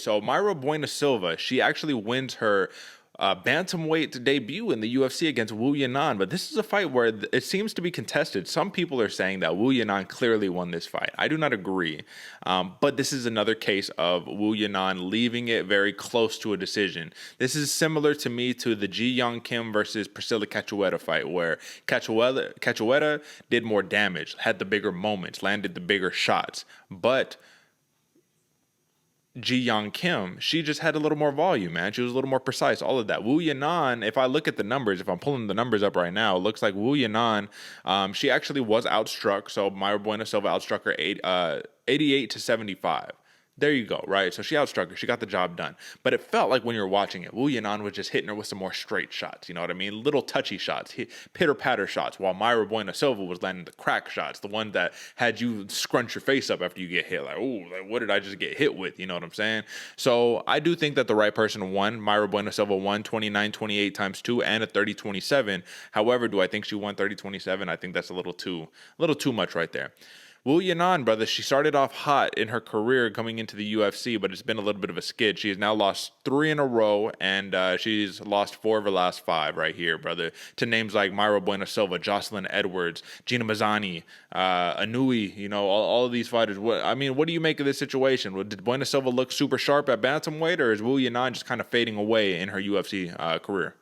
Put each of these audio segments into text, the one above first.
So Mayra Bueno Silva, she actually wins her bantamweight debut in the UFC against Wu Yanan, but this is a fight where it seems to be contested. Some people are saying that Wu Yanan clearly won this fight. I do not agree, but this is another case of Wu Yanan leaving it very close to a decision. This is similar to me to the Ji Young Kim versus Priscilla Cachoeira fight, where Cachoeira did more damage, had the bigger moments, landed the bigger shots, but Ji Young Kim, she just had a little more volume, man. She was a little more precise, all of that. Wu Yanan, if I look at the numbers, if I'm pulling the numbers up right now, it looks like Wu Yanan, she actually was outstruck. So Mayra Bueno Silva outstruck her 88 to 75. There you go, right? So she outstruck her. She got the job done. But it felt like when you were watching it, Wu Yanan was just hitting her with some more straight shots. You know what I mean? Little touchy shots, pitter-patter shots, while Mayra Bueno Silva was landing the crack shots, the one that had you scrunch your face up after you get hit. Like, ooh, like, what did I just get hit with? You know what I'm saying? So I do think that the right person won. Mayra Bueno Silva won 29-28 times 2 and a 30-27. However, do I think she won 30-27? I think that's a little too much right there. Wu Yanan, brother, she started off hot in her career coming into the UFC, but it's been a little bit of a skid. She has now lost 3 in a row, and she's lost 4 of her last 5 right here, brother, to names like Mayra Bueno Silva, Jocelyn Edwards, Gina Mazzani, Anui, you know, all of these fighters. What do you make of this situation? Did Bueno Silva look super sharp at bantamweight, or is Wu Yanan just kind of fading away in her UFC career?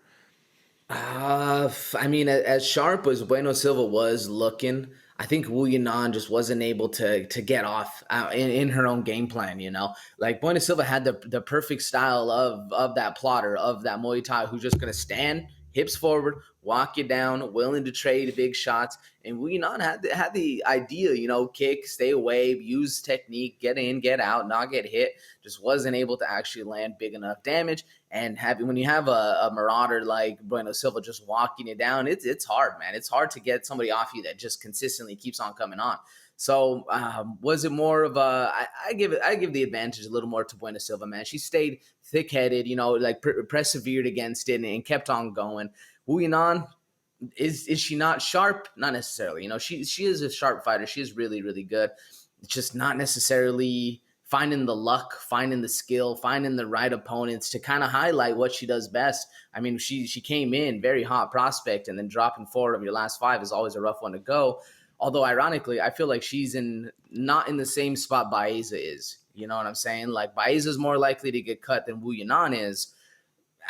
As sharp as Bueno Silva was looking, I think Wu Yanan just wasn't able to get off in her own game plan, you know? Like, Bueno Silva had the perfect style of that plotter, of that Muay Thai, who's just going to stand, hips forward, walk you down, willing to trade big shots. And Wu Yanan had the idea, you know, kick, stay away, use technique, get in, get out, not get hit. Just wasn't able to actually land big enough damage. And when you have a marauder like Bueno Silva just walking you down, it's hard, man. It's hard to get somebody off you that just consistently keeps on coming on. So was it more of a? I give the advantage a little more to Bueno Silva, man. She stayed thick-headed, you know, like persevered against it and kept on going. Wu Yanan, is she not sharp? Not necessarily. You know, she is a sharp fighter. She is really, really good. It's just not necessarily finding the luck, finding the skill, finding the right opponents to kind of highlight what she does best. I mean, she came in very hot prospect, and then dropping 4 of your last 5 is always a rough one to go. Although ironically, I feel like she's not in the same spot Baeza is. You know what I'm saying? Like, Baeza is more likely to get cut than Wu Yanan is.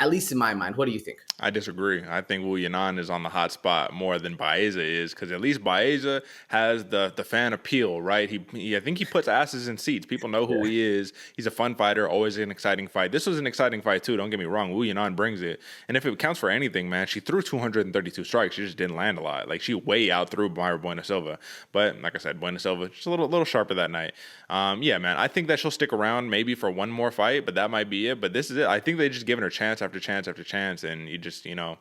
At least in my mind. What do you think? I disagree. I think Wu Yanan is on the hot spot more than Baeza is, because at least Baeza has the fan appeal, right? I think he puts asses in seats. People know who he is. He's a fun fighter, always an exciting fight. This was an exciting fight too, don't get me wrong. Wu Yanan brings it. And if it counts for anything, man, she threw 232 strikes. She just didn't land a lot. Like, she way out threw Mayra Bueno Silva. But like I said, Bueno Silva just a little sharper that night. Yeah, man, I think that she'll stick around maybe for one more fight, but that might be it. But this is it. I think they just giving her chance after chance after chance, and you know,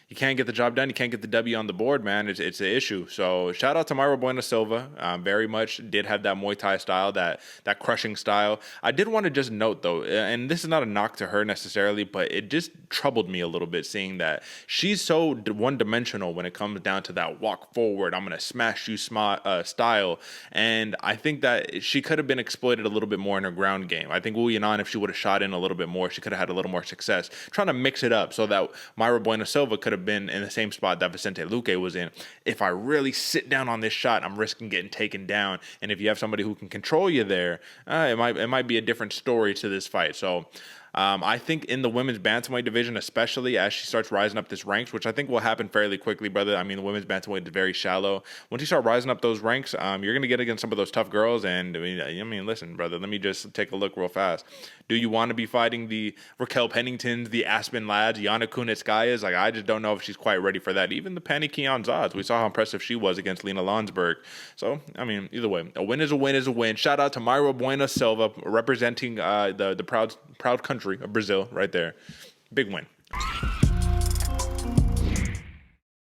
you can't get the job done. You can't get the W on the board, man. It's an issue. So shout out to Mayra Bueno Silva. Very much did have that Muay Thai style, that crushing style. I did want to just note, though, and this is not a knock to her necessarily, but it just troubled me a little bit seeing that she's so one-dimensional when it comes down to that walk forward, I'm going to smash you style. And I think that she could have been exploited a little bit more in her ground game. I think Wu Yanan, if she would have shot in a little bit more, she could have had a little more success trying to mix it up so that Mayra Bueno Silva could have been in the same spot that Vicente Luque was in. If I really sit down on this shot, I'm risking getting taken down. And if you have somebody who can control you there, it might be a different story to this fight. So I think in the women's bantamweight division, especially as she starts rising up this ranks, which I think will happen fairly quickly, brother. I mean, the women's bantamweight is very shallow. Once you start rising up those ranks, you're going to get against some of those tough girls. And I mean, listen, brother, let me just take a look real fast. Do you want to be fighting the Raquel Penningtons, the Aspen Lads, Yana Kunitskayas? Like, I just don't know if she's quite ready for that. Even the Panny Kianzads, we saw how impressive she was against Lena Landsberg. So, I mean, either way, a win is a win is a win. Shout out to Mayra Bueno Silva representing the proud country of Brazil right there. Big win.